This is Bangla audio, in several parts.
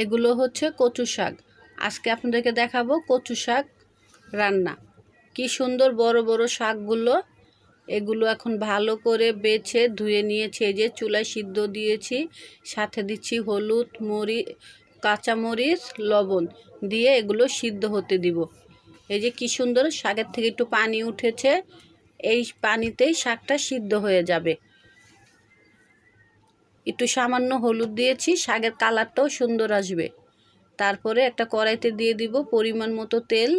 এগুলো হচ্ছে কচু শাক। আজকে আপনাদেরকে দেখাবো কচু শাক রান্না। কি সুন্দর বড় বড় শাকগুলো। এগুলো এখন ভালো করে বেছে ধুয়ে নিয়েছি। এই যে চুলায় সিদ্ধ দিয়েছি, সাথে দিচ্ছি হলুদ, কাঁচামরিচ, লবণ দিয়ে এগুলো সিদ্ধ হতে দিব। এই যে কি সুন্দর শাকের থেকে একটু পানি উঠেছে, এই পানিতেই শাকটা সিদ্ধ হয়ে যাবে। একটু সামান্য হলুদ দিয়েছি, শাকের কালারটাও সুন্দর আসবে। তারপরে একটা কড়াইতে দিয়ে দিব পরিমাণ মতো তেল।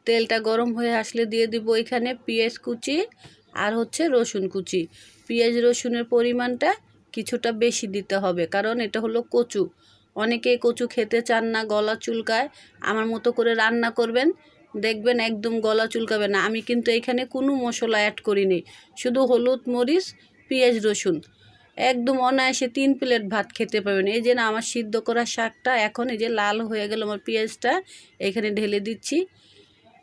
তেলটা গরম হয়ে আসলে দিয়ে দিব এখানে পেঁয়াজ কুচি আর হচ্ছে রসুন কুচি। পেঁয়াজ রসুনের পরিমাণটা কিছুটা বেশি দিতে হবে, কারণ এটা হলো কচু। অনেকেই কচু খেতে চান না, গলা চুলকায়। আমার মতো করে রান্না করবেন, দেখবেন একদম গলা চুলকাবে না। আমি কিন্তু এখানে কোনো মশলা অ্যাড করিনি, শুধু হলুদ, মরিচ, পেঁয়াজ, রসুন। একদম অনায়াসে 3 প্লেট ভাত খেতে পারবেন। এই যে না, আমার সিদ্ধ করা শাকটা এখন এই যে লাল হয়ে গেল, আমার পেঁয়াজটা এখানে ঢেলে দিচ্ছি।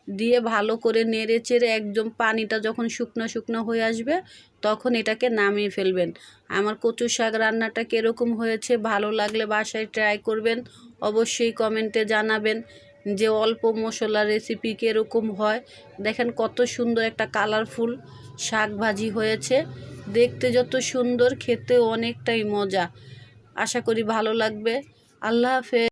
দিয়ে ভালো করে নেড়ে চেড়ে একদম পানিটা যখন শুকনো শুকনো হয়ে আসবে, তখন এটাকে নামিয়ে ফেলবেন। আমার কচু শাক রান্নাটা কীরকম হয়েছে, ভালো লাগলে বাসায় ট্রাই করবেন। অবশ্যই কমেন্টে জানাবেন যে অল্প মশলা রেসিপি কীরকম হয়। দেখেন কত সুন্দর একটা কালারফুল শাক ভাজি হয়েছে। দেখতে যত সুন্দর, খেতেও অনেকটাই মজা। আশা করি ভালো লাগবে। আল্লাহ হাফেজ।